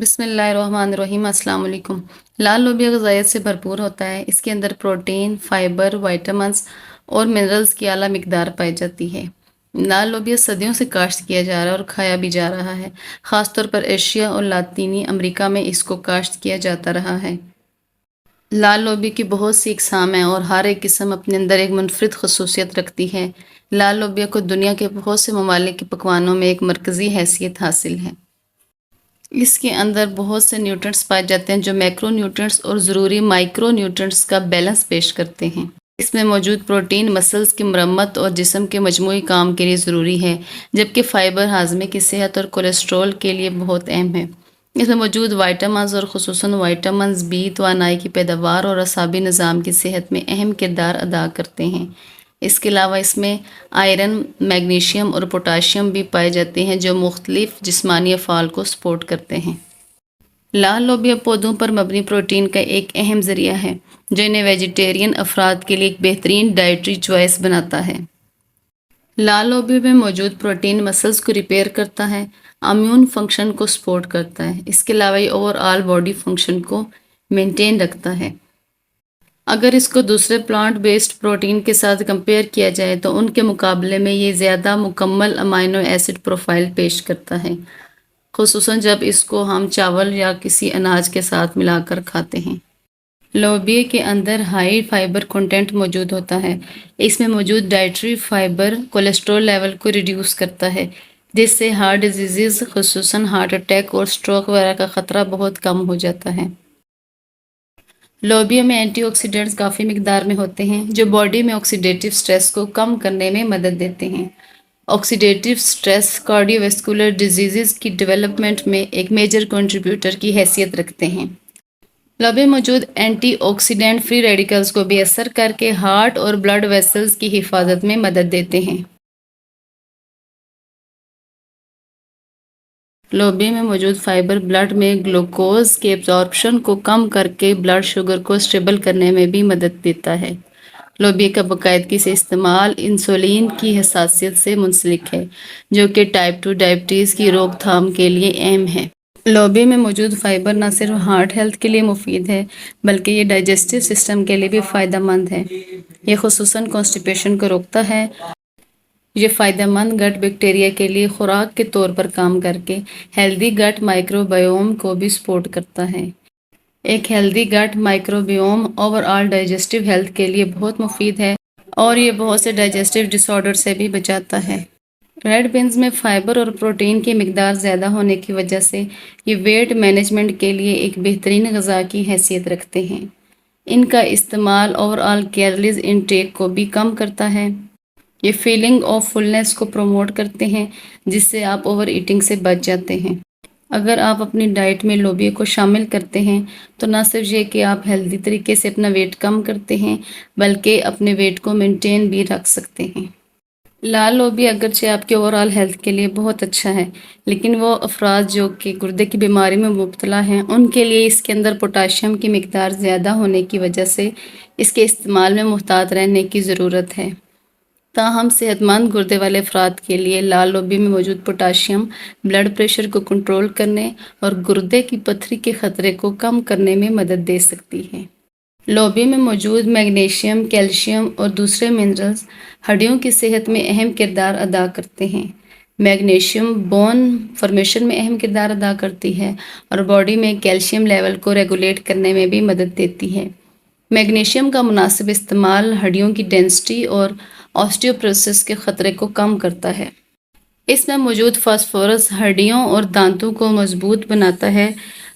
بسم اللہ الرحمن الرحیم۔ السلام علیکم۔ لال لوبیا غذائیت سے بھرپور ہوتا ہے۔ اس کے اندر پروٹین، فائبر، وائٹامنز اور منرلز کی اعلیٰ مقدار پائی جاتی ہے۔ لال لوبیا صدیوں سے کاشت کیا جا رہا ہے اور کھایا بھی جا رہا ہے۔ خاص طور پر ایشیا اور لاطینی امریکہ میں اس کو کاشت کیا جاتا رہا ہے۔ لال لوبیا کی بہت سی اقسام ہیں اور ہر ایک قسم اپنے اندر ایک منفرد خصوصیت رکھتی ہے۔ لال لوبیا کو دنیا کے بہت سے ممالک کے پکوانوں میں ایک مرکزی حیثیت حاصل ہے۔ اس کے اندر بہت سے نیوٹرنٹس پائے جاتے ہیں جو میکرو نیوٹرنٹس اور ضروری مائکرو نیوٹرنٹس کا بیلنس پیش کرتے ہیں۔ اس میں موجود پروٹین مسلز کی مرمت اور جسم کے مجموعی کام کے لیے ضروری ہے، جبکہ فائبر ہاضمے کی صحت اور کولیسٹرول کے لیے بہت اہم ہے۔ اس میں موجود وائٹامنز اور خصوصاً وائٹامنز بی توانائی کی پیداوار اور اعصابی نظام کی صحت میں اہم کردار ادا کرتے ہیں۔ اس کے علاوہ اس میں آئرن، میگنیشیم اور پوٹاشیم بھی پائے جاتے ہیں جو مختلف جسمانی افعال کو سپورٹ کرتے ہیں۔ لال لوبیا پودوں پر مبنی پروٹین کا ایک اہم ذریعہ ہے جو انہیں ویجیٹیرین افراد کے لیے ایک بہترین ڈائٹری چوائس بناتا ہے۔ لال لوبیا میں موجود پروٹین مسلز کو ریپیئر کرتا ہے، امیون فنکشن کو سپورٹ کرتا ہے۔ اس کے علاوہ یہ اوور آل باڈی فنکشن کو مینٹین رکھتا ہے۔ اگر اس کو دوسرے پلانٹ بیسڈ پروٹین کے ساتھ کمپیئر کیا جائے تو ان کے مقابلے میں یہ زیادہ مکمل امینو ایسڈ پروفائل پیش کرتا ہے، خصوصاً جب اس کو ہم چاول یا کسی اناج کے ساتھ ملا کر کھاتے ہیں۔ لوبیا کے اندر ہائی فائبر کنٹینٹ موجود ہوتا ہے۔ اس میں موجود ڈائٹری فائبر کولیسٹرول لیول کو ریڈیوس کرتا ہے، جس سے ہارٹ ڈیزیز خصوصاً ہارٹ اٹیک اور سٹروک وغیرہ کا خطرہ بہت کم ہو جاتا ہے۔ لوبیا میں اینٹی آکسیڈنٹس کافی مقدار میں ہوتے ہیں جو باڈی میں آکسیڈیٹیو سٹریس کو کم کرنے میں مدد دیتے ہیں۔ Oxidative stress cardio vascular diseases کی ڈیولپمنٹ میں ایک میجر کنٹریبیوٹر کی حیثیت رکھتے ہیں۔ لوبیا موجود اینٹی آکسیڈنٹ فری ریڈیکلز کو بے اثر کر کے ہارٹ اور بلڈ ویسلز کی حفاظت میں مدد دیتے ہیں۔ لوبیا میں موجود فائبر بلڈ میں گلوکوز کے ایبزارپشن کو کم کر کے بلڈ شوگر کو اسٹیبل کرنے میں بھی مدد دیتا ہے۔ لوبیا کا باقاعدگی سے استعمال انسولین کی حساسیت سے منسلک ہے، جو کہ ٹائپ 2 ڈائبٹیز کی روک تھام کے لیے اہم ہے۔ لوبیا میں موجود فائبر نہ صرف ہارٹ ہیلتھ کے لیے مفید ہے بلکہ یہ ڈائجسٹو سسٹم کے لیے بھی فائدہ مند ہے۔ یہ خصوصاً کانسٹیپیشن کو روکتا ہے۔ یہ فائدہ مند گٹ بیکٹیریا کے لیے خوراک کے طور پر کام کر کے ہیلدی گٹ مائکرو بائیوم کو بھی سپورٹ کرتا ہے۔ ایک ہیلدی گٹ micro biome over all digestive health کے لیے بہت مفید ہے اور یہ بہت سے ڈائجسٹو ڈس آرڈر سے بھی بچاتا ہے۔ ریڈ بینز میں فائبر اور پروٹین کی مقدار زیادہ ہونے کی وجہ سے یہ ویٹ مینجمنٹ کے لیے ایک بہترین غذا کی حیثیت رکھتے ہیں۔ ان کا استعمال اوور آل کیلریز انٹیک کو بھی کم کرتا ہے۔ یہ فیلنگ آف فلنس کو پروموٹ کرتے ہیں جس سے آپ اوور ایٹنگ سے بچ جاتے ہیں۔ اگر آپ اپنی ڈائٹ میں لوبیا کو شامل کرتے ہیں تو نہ صرف یہ کہ آپ ہیلدی طریقے سے اپنا ویٹ کم کرتے ہیں بلکہ اپنے ویٹ کو مینٹین بھی رکھ سکتے ہیں۔ لال لوبیا اگرچہ آپ کے اوور آل ہیلتھ کے لیے بہت اچھا ہے، لیکن وہ افراد جو کہ گردے کی بیماری میں مبتلا ہیں ان کے لیے اس کے اندر پوٹاشیم کی مقدار زیادہ ہونے کی وجہ سے اس کے استعمال میں محتاط رہنے کی ضرورت ہے۔ تاہم صحت مند گردے والے افراد کے لیے لال لوبیا میں موجود پوٹاشیم بلڈ پریشر کو کنٹرول کرنے اور گردے کی پتھری کے خطرے کو کم کرنے میں مدد دے سکتی ہے۔ لوبیا میں موجود میگنیشیم، کیلشیم اور دوسرے منرلز ہڈیوں کی صحت میں اہم کردار ادا کرتے ہیں۔ میگنیشیم بون فارمیشن میں اہم کردار ادا کرتی ہے اور باڈی میں کیلشیم لیول کو ریگولیٹ کرنے میں بھی مدد دیتی ہے۔ میگنیشیم کا مناسب استعمال ہڈیوں کی ڈینسٹی اور آسٹیوپروسس کے خطرے کو کم کرتا ہے۔ اس میں موجود فاسفورس ہڈیوں اور دانتوں کو مضبوط بناتا ہے۔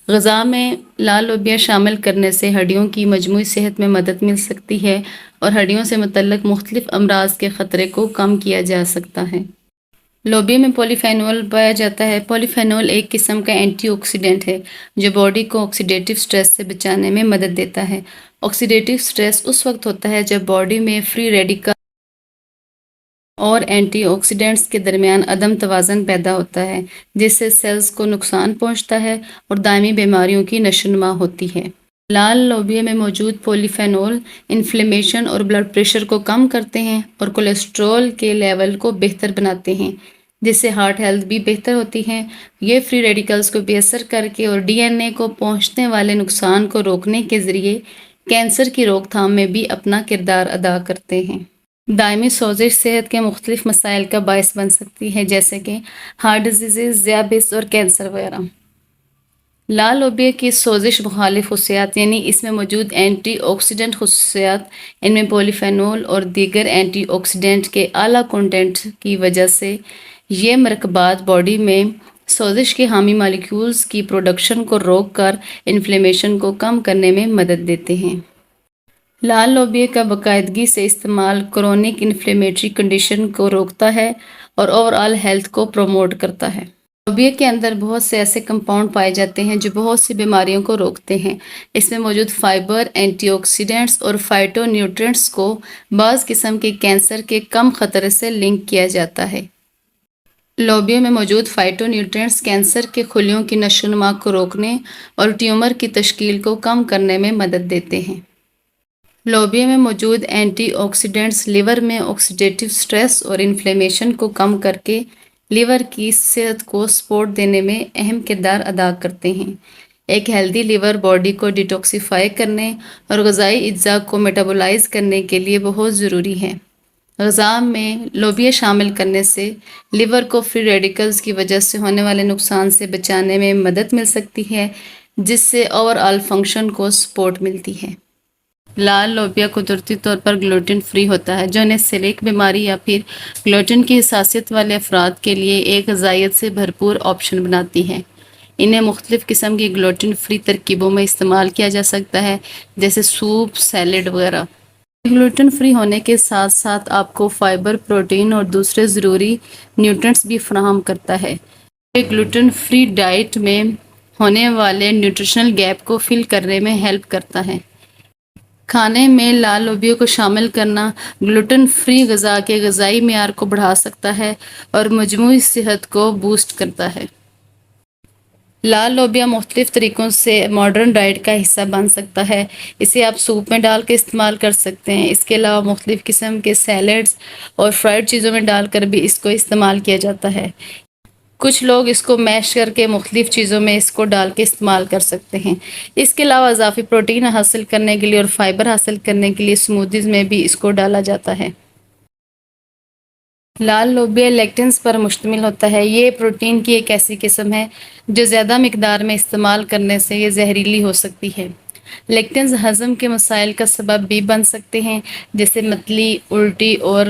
غذا میں لال لوبیا شامل کرنے سے ہڈیوں کی مجموعی صحت میں مدد مل سکتی ہے اور ہڈیوں سے متعلق مختلف امراض کے خطرے کو کم کیا جا سکتا ہے۔ لوبیا میں پولی فینول پایا جاتا ہے۔ پولی فینول ایک قسم کا اینٹی آکسیڈنٹ ہے جو باڈی کو آکسیڈیٹیو سٹریس سے بچانے میں مدد دیتا ہے۔ آکسیڈیٹیو سٹریس اس وقت ہوتا ہے جب باڈی میں فری ریڈیکل اور اینٹی آکسیڈنٹس کے درمیان عدم توازن پیدا ہوتا ہے، جس سے سیلز کو نقصان پہنچتا ہے اور دائمی بیماریوں کی نشوونما ہوتی ہے۔ لال لوبیا میں موجود پولی فینول انفلیمیشن اور بلڈ پریشر کو کم کرتے ہیں اور کولیسٹرول کے لیول کو بہتر بناتے ہیں۔ جس سے ہارٹ ہیلتھ بھی بہتر ہوتی ہے۔ یہ فری ریڈیکلز کو بے اثر کر کے اور ڈی این اے کو پہنچنے والے نقصان کو روکنے کے ذریعے کینسر کی روک تھام میں بھی اپنا کردار ادا کرتے ہیں۔ دائمی سوزش صحت کے مختلف مسائل کا باعث بن سکتی ہے، جیسے کہ ہارٹ ڈیزیز، ذیابیطس اور کینسر وغیرہ۔ لال لوبیا کی سوزش مخالف خصوصیات، یعنی اس میں موجود اینٹی آکسیڈنٹ خصوصیات، ان میں پولی فینول اور دیگر اینٹی آکسیڈنٹ کے اعلیٰ کنٹینٹ کی وجہ سے یہ مرکبات باڈی میں سوزش کے حامی مالیکیولز کی پروڈکشن کو روک کر انفلیمیشن کو کم کرنے میں مدد دیتے ہیں۔ لال لوبیا کا باقاعدگی سے استعمال کرونک انفلیمیٹری کنڈیشن کو روکتا ہے اور اوور آل ہیلتھ کو پروموٹ کرتا ہے۔ لوبیا کے اندر بہت سے ایسے کمپاؤنڈ پائے جاتے ہیں جو بہت سی بیماریوں کو روکتے ہیں۔ اس میں موجود فائبر، اینٹی آکسیڈنٹس اور فائٹو نیوٹرینٹس کو بعض قسم کے کینسر کے کم خطرے سے لنک کیا جاتا ہے۔ لوبیا میں موجود فائٹو نیوٹرینٹس کینسر کے خلیوں کی نشو و نما کو روکنے اور ٹیومر کی تشکیل کو کم کرنے میں مدد دیتے ہیں۔ لوبیا میں موجود اینٹی آکسیڈنٹس لیور میں آکسیڈیٹیو سٹریس اور انفلیمیشن کو کم کر کے لیور کی صحت کو سپورٹ دینے میں اہم کردار ادا کرتے ہیں۔ ایک ہیلدی لیور باڈی کو ڈیٹاکسیفائی کرنے اور غذائی اجزاء کو میٹابولائز کرنے کے لیے بہت ضروری ہے۔ غذا میں لوبیا شامل کرنے سے لیور کو فری ریڈیکلز کی وجہ سے ہونے والے نقصان سے بچانے میں مدد مل سکتی ہے، جس سے اوور آل فنکشن کو سپورٹ ملتی ہے۔ لال لوبیا قدرتی طور پر گلوٹن فری ہوتا ہے، جو انہیں سیلیک بیماری یا پھر گلوٹن کی حساسیت والے افراد کے لیے ایک غذائیت سے بھرپور آپشن بناتی ہے۔ انہیں مختلف قسم کی گلوٹن فری ترکیبوں میں استعمال کیا جا سکتا ہے، جیسے سوپ، سیلیڈ وغیرہ۔ گلوٹن فری ہونے کے ساتھ ساتھ آپ کو فائبر، پروٹین اور دوسرے ضروری نیوٹرینٹس بھی فراہم کرتا ہے۔ یہ گلوٹن فری ڈائٹ میں ہونے والے نیوٹریشنل گیپ کو فل کرنے میں ہیلپ کرتا ہے۔ کھانے میں لال لوبیا کو شامل کرنا گلوٹن فری غذا کے غذائی معیار کو بڑھا سکتا ہے اور مجموعی صحت کو بوسٹ کرتا ہے۔ لال لوبیا مختلف طریقوں سے ماڈرن ڈائٹ کا حصہ بن سکتا ہے۔ اسے آپ سوپ میں ڈال کے استعمال کر سکتے ہیں۔ اس کے علاوہ مختلف قسم کے سیلیڈز اور فرائیڈ چیزوں میں ڈال کر بھی اس کو استعمال کیا جاتا ہے۔ کچھ لوگ اس کو میش کر کے مختلف چیزوں میں اس کو ڈال کے استعمال کر سکتے ہیں۔ اس کے علاوہ اضافی پروٹین حاصل کرنے کے لیے اور فائبر حاصل کرنے کے لیے سموتھیز میں بھی اس کو ڈالا جاتا ہے۔ لال لوبیا لیکٹنز پر مشتمل ہوتا ہے۔ یہ پروٹین کی ایک ایسی قسم ہے جو زیادہ مقدار میں استعمال کرنے سے یہ زہریلی ہو سکتی ہے۔ لیکٹنز ہضم کے مسائل کا سبب بھی بن سکتے ہیں، جیسے متلی، الٹی اور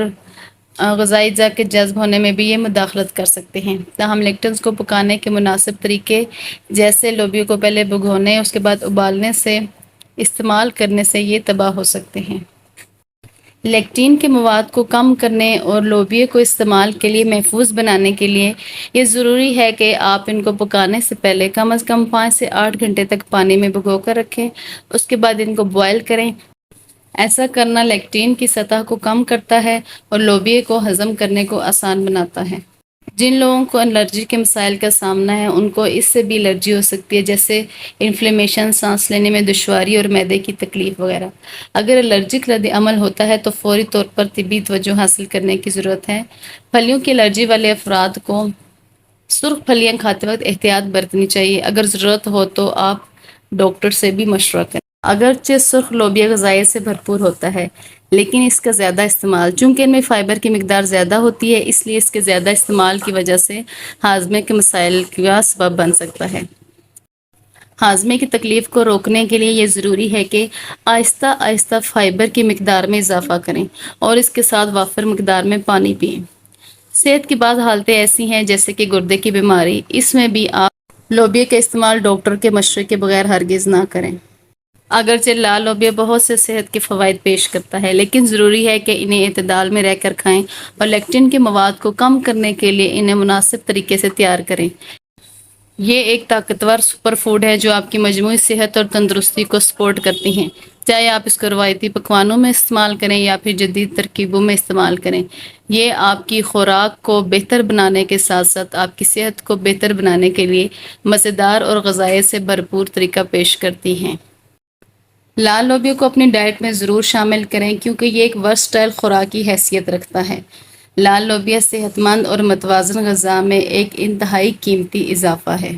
غذائی اجزاء کے جذب ہونے میں بھی یہ مداخلت کر سکتے ہیں۔ تاہم لیکٹنز کو پکانے کے مناسب طریقے، جیسے لوبیا کو پہلے بھگونے اس کے بعد ابالنے سے استعمال کرنے سے یہ تباہ ہو سکتے ہیں۔ لیکٹین کے مواد کو کم کرنے اور لوبیا کو استعمال کے لیے محفوظ بنانے کے لیے یہ ضروری ہے کہ آپ ان کو پکانے سے پہلے کم از کم 5 سے 8 گھنٹے تک پانی میں بھگو کر رکھیں، اس کے بعد ان کو بوائل کریں۔ ایسا کرنا لیکٹین کی سطح کو کم کرتا ہے اور لوبیا کو ہضم کرنے کو آسان بناتا ہے۔ جن لوگوں کو الرجی کے مسائل کا سامنا ہے، ان کو اس سے بھی الرجی ہو سکتی ہے، جیسے انفلیمیشن، سانس لینے میں دشواری اور معدے کی تکلیف وغیرہ۔ اگر الرجک رد عمل ہوتا ہے تو فوری طور پر طبی توجہ حاصل کرنے کی ضرورت ہے۔ پھلیوں کی الرجی والے افراد کو سرخ پھلیاں کھاتے وقت احتیاط برتنی چاہیے۔ اگر ضرورت ہو تو آپ ڈاکٹر سے بھی مشورہ کریں۔ اگرچہ سرخ لوبیا غذائیت سے بھرپور ہوتا ہے، لیکن اس کا زیادہ استعمال، چونکہ ان میں فائبر کی مقدار زیادہ ہوتی ہے، اس لیے اس کے زیادہ استعمال کی وجہ سے ہاضمے کے مسائل کا سبب بن سکتا ہے۔ ہاضمے کی تکلیف کو روکنے کے لیے یہ ضروری ہے کہ آہستہ آہستہ فائبر کی مقدار میں اضافہ کریں اور اس کے ساتھ وافر مقدار میں پانی پئیں۔ صحت کی بعض حالتیں ایسی ہیں جیسے کہ گردے کی بیماری، اس میں بھی آپ لوبیا کا استعمال ڈاکٹر کے مشورے کے بغیر ہرگز نہ کریں۔ اگرچہ لال لوبیا بہت سے صحت کے فوائد پیش کرتا ہے، لیکن ضروری ہے کہ انہیں اعتدال میں رہ کر کھائیں اور لیکٹین کے مواد کو کم کرنے کے لیے انہیں مناسب طریقے سے تیار کریں۔ یہ ایک طاقتور سپر فوڈ ہے جو آپ کی مجموعی صحت اور تندرستی کو سپورٹ کرتی ہیں، چاہے آپ اس کو روایتی پکوانوں میں استعمال کریں یا پھر جدید ترکیبوں میں استعمال کریں۔ یہ آپ کی خوراک کو بہتر بنانے کے ساتھ ساتھ آپ کی صحت کو بہتر بنانے کے لیے مزیدار اور غذائیت سے بھرپور طریقہ پیش کرتی ہیں۔ لال لوبیا کو اپنی ڈائٹ میں ضرور شامل کریں کیونکہ یہ ایک ورسٹائل خوراک کی حیثیت رکھتا ہے۔ لال لوبیا صحت مند اور متوازن غذا میں ایک انتہائی قیمتی اضافہ ہے۔